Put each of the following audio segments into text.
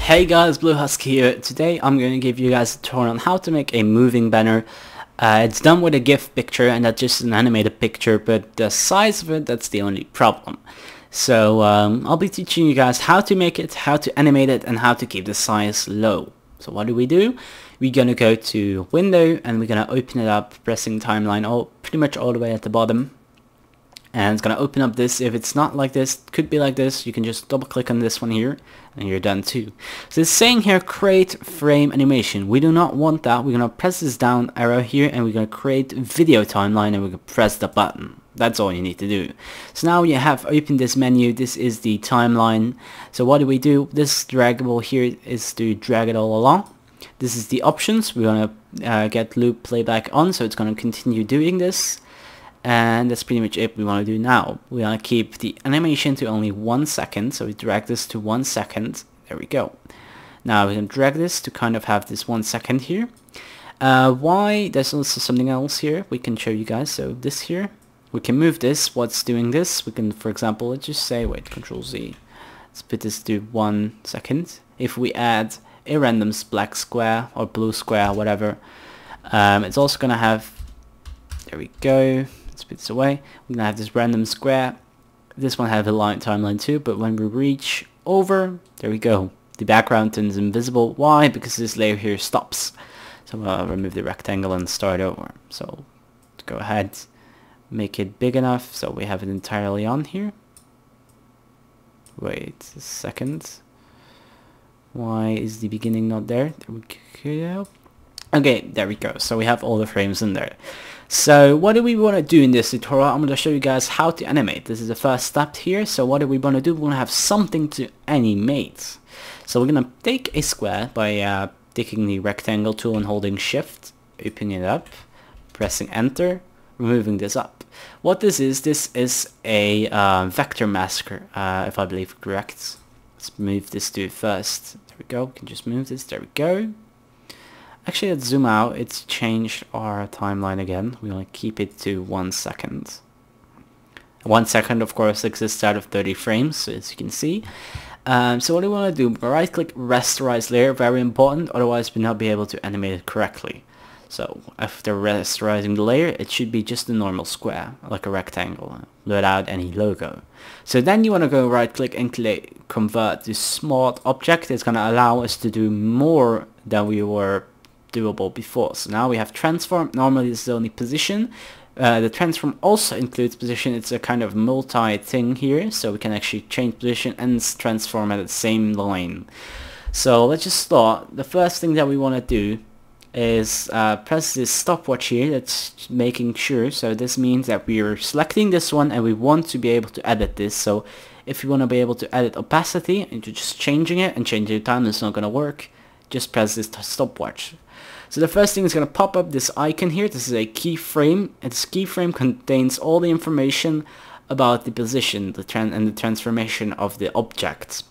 Hey guys, TheBlueHusky here. Today I'm going to give you guys a tutorial on how to make a moving banner. It's done with a GIF picture and that's just an animated picture, but the size of it, that's the only problem. So I'll be teaching you guys how to make it, how to animate it, and how to keep the size low. So what do? We're going to go to Window and we're going to open it up, pressing timeline pretty much all the way at the bottom. And it's going to open up this. If it's not like this, it could be like this. You can just double click on this one here and you're done too. So it's saying here create frame animation. We do not want that. We're going to press this down arrow here and we're going to create video timeline and we're going to press the button. That's all you need to do. So now you have opened this menu. This is the timeline. So what do? This draggable here is to drag it all along. This is the options. We're going to get loop playback on, so it's going to continue doing this. And that's pretty much it we want to do now. We want to keep the animation to only 1 second. So we drag this to 1 second. There we go. Now we can drag this to kind of have this 1 second here. Why? There's also something else here we can show you guys. So this here, we can move this. What's doing this? We can, for example, let's just say, wait, Control Z. Let's put this to 1 second. If we add a random black square or blue square, whatever, it's also going to have, there we go. Let's put this away. We're gonna have this random square. This one have a line timeline too, but when we reach over, there we go. The background turns invisible. Why? Because this layer here stops. So I'll remove the rectangle and start over. So go ahead, make it big enough so we have it entirely on here. Wait a second. Why is the beginning not there? There we go. Okay, there we go. So we have all the frames in there. So what do we want to do in this tutorial? I'm going to show you guys how to animate. This is the first step here. So what do we want to do? We want to have something to animate. So we're going to take a square by taking the rectangle tool and holding shift, opening it up, pressing enter, removing this up. What this is a vector masker, if I believe correct. Let's move this to first. There we go. We can just move this. There we go. Actually, let's zoom out. It's changed our timeline again. We want to keep it to 1 second. 1 second, of course, exists out of 30 frames, as you can see. So what do we want to do? Right click rasterize layer, very important, otherwise we'll not be able to animate it correctly. So after rasterizing the layer, it should be just a normal square, like a rectangle, without any logo. So then you want to go right click and convert to smart object. It's going to allow us to do more than we were doable before. So now we have transform. Normally this is only position. The transform also includes position. It's a kind of multi thing here, so we can actually change position and transform at the same line. So let's just start. The first thing that we want to do is press this stopwatch here. That's making sure. So this means that we are selecting this one and we want to be able to edit this. So if you want to be able to edit opacity and you're just changing it and changing the time, it's not going to work. Just press this stopwatch. So the first thing is going to pop up this icon here. This is a keyframe, and this keyframe contains all the information about the position and the transformation of the object.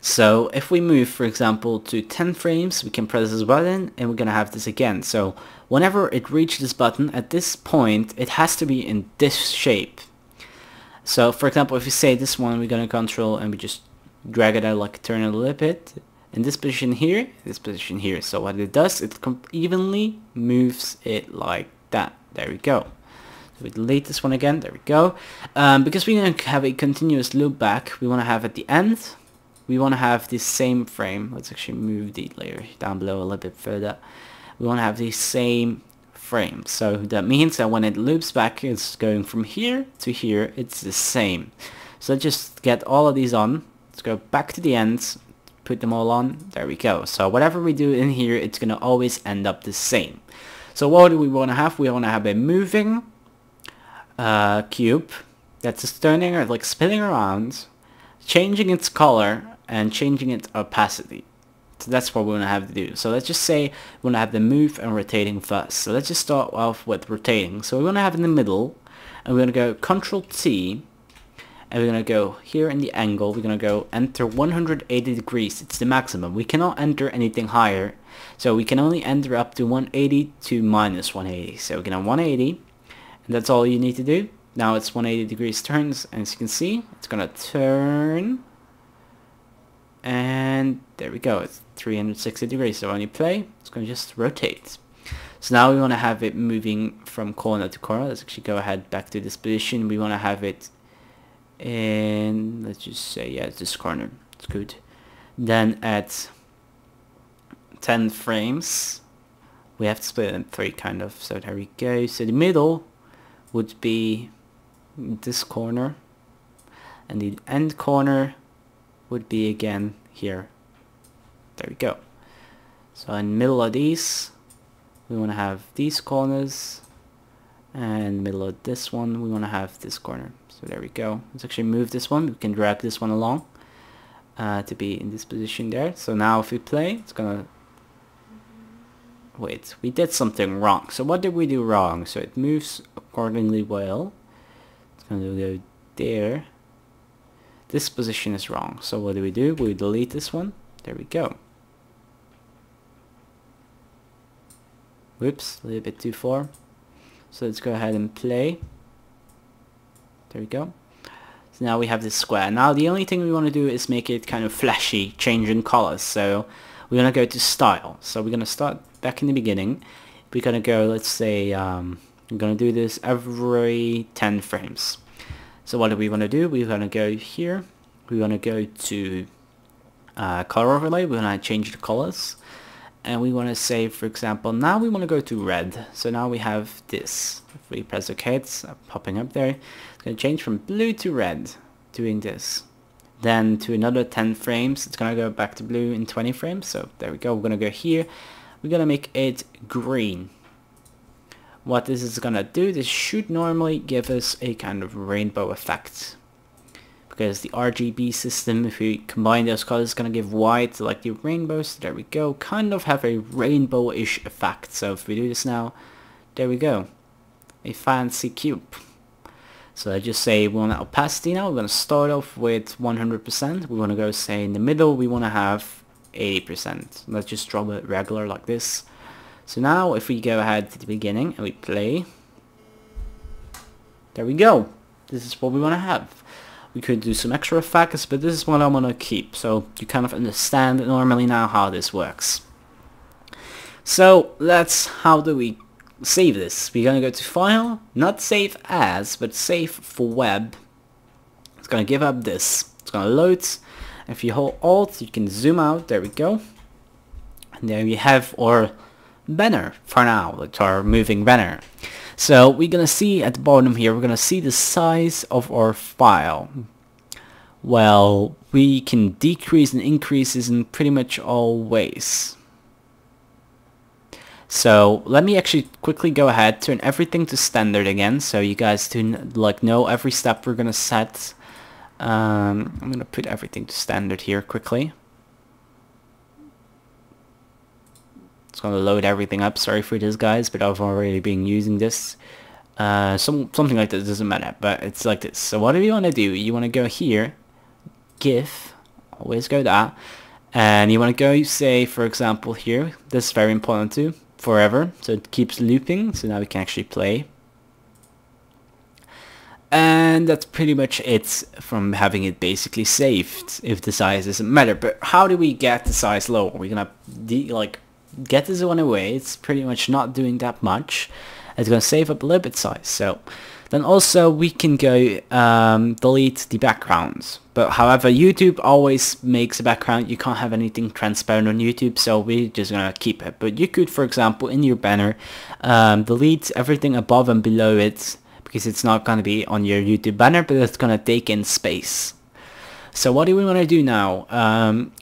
So if we move, for example, to 10 frames, we can press this button and we're going to have this again. So whenever it reaches this button, at this point, it has to be in this shape. So for example, if you say this one, we're going to control and we just drag it out, like turn it a little bit. In this position here, this position here. So what it does, it evenly moves it like that. There we go. So we delete this one again. There we go. Because we want to have a continuous loop back, we want to have at the end, we want to have this same frame. Let's actually move the layer down below a little bit further. We want to have the same frame. So that means that when it loops back, it's going from here to here. It's the same. So let's just get all of these on. Let's go back to the end. Put them all on. There we go. So whatever we do in here, it's going to always end up the same. So what do we want to have? We want to have a moving cube that's just turning or like spinning around, changing its color and changing its opacity. So that's what we want to have to do. So let's just say we want to have the move and rotating first. So let's just start off with rotating. So we want to have in the middle, and we're going to go Control T. And we're going to go here in the angle, we're going to go enter 180 degrees. It's the maximum. We cannot enter anything higher. So we can only enter up to 180 to minus 180. So we're going to 180. And that's all you need to do. Now it's 180 degrees turns. And as you can see, it's going to turn and there we go, it's 360 degrees. So when you play, it's going to just rotate. So now we want to have it moving from corner to corner. Let's actually go ahead back to this position. We want to have it in, let's just say, yeah, it's this corner. It's good. Then at 10 frames, we have to split it in 3 kind of. So there we go. So the middle would be this corner, and the end corner would be again here. There we go. So in the middle of these, we want to have these corners, and in the middle of this one, we want to have this corner. So there we go. Let's actually move this one. We can drag this one along to be in this position there. So now if we play, it's gonna... Wait, we did something wrong. So what did we do wrong? So it moves accordingly well. It's gonna go there. This position is wrong. So what do? We delete this one. There we go. Whoops, a little bit too far. So let's go ahead and play. There we go. So now we have this square. Now the only thing we want to do is make it kind of flashy, changing colors. So we're going to go to style. So we're going to start back in the beginning. We're going to go, let's say, we're going to do this every 10 frames. So what do we want to do? We're going to go here. We're going to go to color overlay. We're going to change the colors. And we want to say, for example, now we want to go to red. So now we have this. If we press OK, it's popping up there. It's going to change from blue to red, doing this. Then to another 10 frames, it's going to go back to blue in 20 frames. So there we go. We're going to go here. We're going to make it green. What this is going to do, this should normally give us a kind of rainbow effect. Because the RGB system, if we combine those colors, is going to give white like the rainbows. So there we go. Kind of have a rainbow-ish effect. So if we do this now, there we go. A fancy cube. So I just say we want opacity now. We're going to start off with 100%. We want to go, say, in the middle, we want to have 80%. Let's just draw it regular like this. So now if we go ahead to the beginning and we play, there we go. This is what we want to have. We could do some extra effects, but this is what I want to keep. So you kind of understand normally now how this works. So that's how do we save this. We're going to go to File, not Save As, but Save for Web. It's going to give up this. It's going to load. If you hold Alt, you can zoom out. There we go. And there we have our banner for now. It's our moving banner. So we're going to see at the bottom here, we're going to see the size of our file. Well, we can decrease and increase this in pretty much all ways. So let me actually quickly go ahead, turn everything to standard again, so you guys to know every step we're going to set. I'm going to put everything to standard here quickly. It's going to load everything up. Sorry for this, guys, but I've already been using this. Something like this doesn't matter, but it's like this. So what do you want to do? You want to go here, GIF, always go that, and you want to go, say, for example, here. This is very important too, forever. So it keeps looping. So now we can actually play. And that's pretty much it from having it basically saved, if the size doesn't matter. But how do we get the size lower? We're gonna get this one away. It's pretty much not doing that much. It's gonna save up a little bit size. So then also we can go delete the backgrounds. But however, YouTube always makes a background. You can't have anything transparent on YouTube, so we're just gonna keep it. But you could, for example, in your banner, delete everything above and below it, because it's not going to be on your YouTube banner, but it's going to take in space. So what do we want to do now?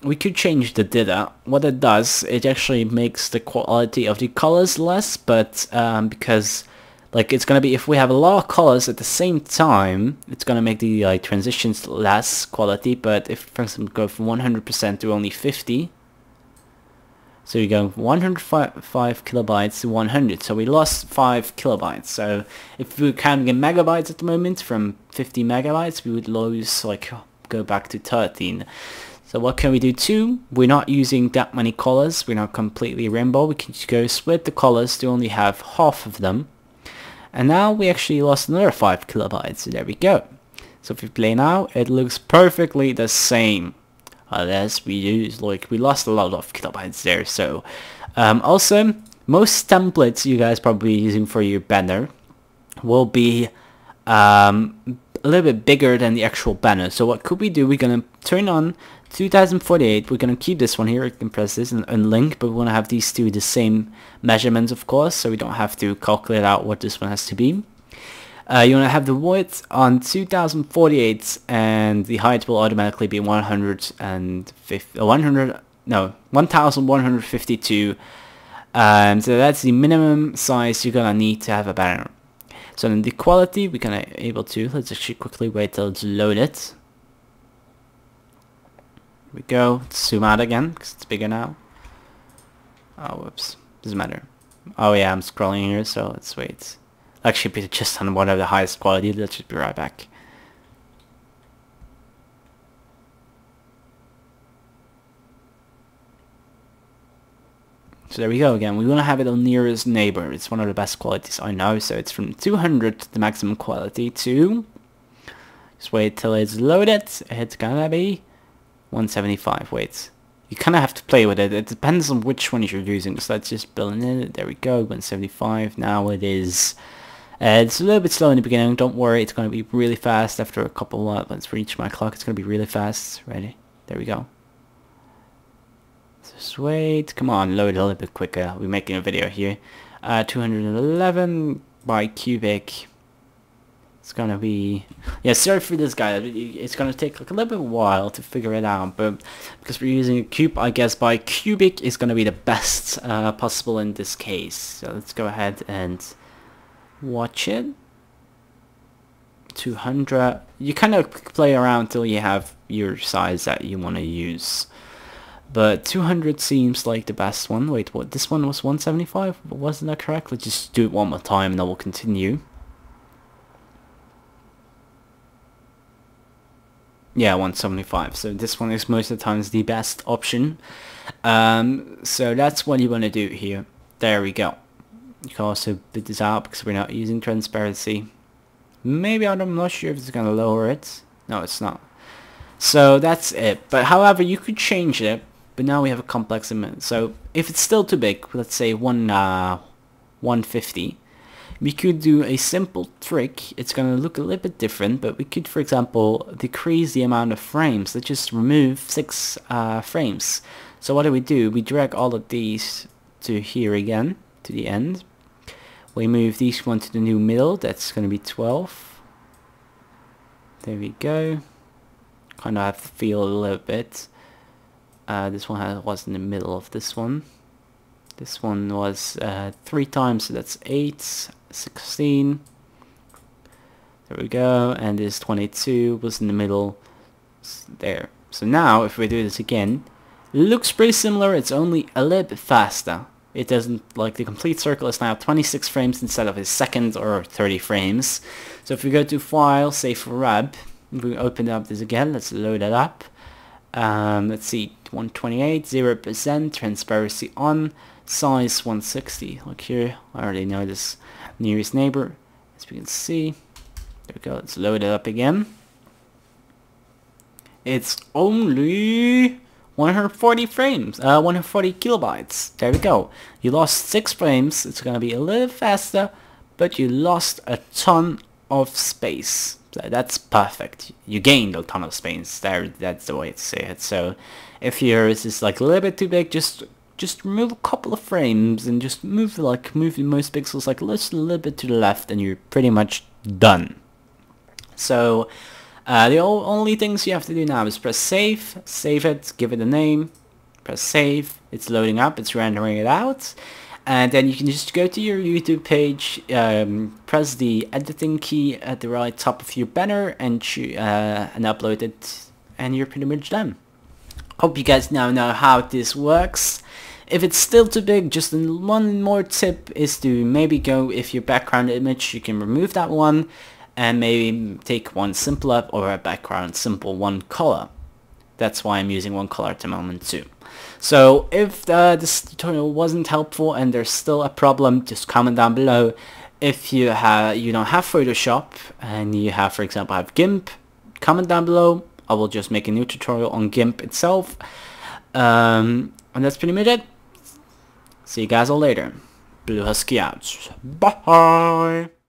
We could change the data. What it does, it actually makes the quality of the colors less, but because it's going to be, if we have a lot of colors at the same time, it's going to make the transitions less quality. But if, for example, go from 100% to only 50, so you go 105 kilobytes to 100. So we lost 5 kilobytes. So if we were counting in megabytes at the moment, from 50 megabytes, we would lose, go back to 13. So what can we do too? We're not using that many colors. We're not completely rainbow. We can just go split the colors to only have half of them. And now we actually lost another 5 kilobytes. So there we go. So if we play now, it looks perfectly the same. Unless we use, like, we lost a lot of kilobytes there. So also, most templates you guys probably using for your banner will be a little bit bigger than the actual banner. So what could we do? We're gonna turn on 2048. We're gonna keep this one here. You can press this and unlink, but we want to have these two the same measurements, of course, so we don't have to calculate out what this one has to be. You want to have the width on 2048, and the height will automatically be 1152. So that's the minimum size you're gonna need to have a banner. So then the quality we're gonna able to, let's actually quickly wait till it's loaded. Here we go. Zoom out again because it's bigger now. Oh, whoops, doesn't matter. Oh yeah, I'm scrolling here, so let's wait. Actually, be just on one of the highest quality. Let's just be right back. So there we go again. We want to have it on nearest neighbor. It's one of the best qualities I know. So it's from 200, the maximum quality, to, just wait till it's loaded. It's gonna be 175. Wait, you kind of have to play with it. It depends on which one you're using. So let's just build in it. There we go, 175. Now it is. It's a little bit slow in the beginning. Don't worry, it's going to be really fast after a couple once we reach my clock. It's going to be really fast. Ready? There we go. Just wait. Come on, load a little bit quicker. We're making a video here. 211 by cubic. It's going to be... Yeah, sorry for this guy. It's going to take like a little bit while to figure it out. But because we're using a cube, I guess by cubic is going to be the best possible in this case. So let's go ahead and... watch it. 200. You kind of play around till you have your size that you want to use, but 200 seems like the best one. Wait, what? This one was 175. Wasn't that correct? Let's just do it one more time and then we'll continue. Yeah, 175. So this one is most of the times the best option. So that's what you want to do here. There we go. You can also bid this out because we're not using transparency. Maybe, I'm not sure if it's going to lower it. No, it's not. So that's it. But however, you could change it. But now we have a complex image. So if it's still too big, let's say 150, we could do a simple trick. It's going to look a little bit different, but we could, for example, decrease the amount of frames. Let's just remove 6 frames. So what do? We drag all of these to here again, to the end. We move these one to the new middle. That's going to be 12. There we go. Kind of have to feel a little bit. This one was in the middle of this one. This one was 3 times, so that's 8, 16. There we go. And this 22 was in the middle. There. So now, if we do this again, it looks pretty similar. It's only a little bit faster. It doesn't, like, the complete circle is now 26 frames instead of a second or 30 frames. So if we go to File, Save for Web, we open up this again. Let's load it up. Let's see, 128, 0%, transparency on, size 160. Look here, I already know this nearest neighbor, as we can see. There we go, let's load it up again. It's only 140 frames, 140 kilobytes. There we go. You lost 6 frames. It's gonna be a little faster, but you lost a ton of space. So that's perfect. You gained a ton of space. That's the way to say it. So if yours is like a little bit too big, just remove a couple of frames and just move the most pixels like just a little bit to the left, and you're pretty much done. So the only things you have to do now is press save, save it, give it a name, press save, it's loading up, it's rendering it out, and then you can just go to your YouTube page, press the editing key at the right top of your banner, and upload it, and you're pretty much done. Hope you guys now know how this works. If it's still too big, just one more tip is to maybe go, if your background image, you can remove that one, and maybe take one simpler or a background simple one color. That's why I'm using one color at the moment too. So if this tutorial wasn't helpful and there's still a problem, just comment down below. If you don't have Photoshop and you have, for example, GIMP, comment down below. I will just make a new tutorial on GIMP itself. And that's pretty much it. See you guys all later. Blue Husky out. Bye.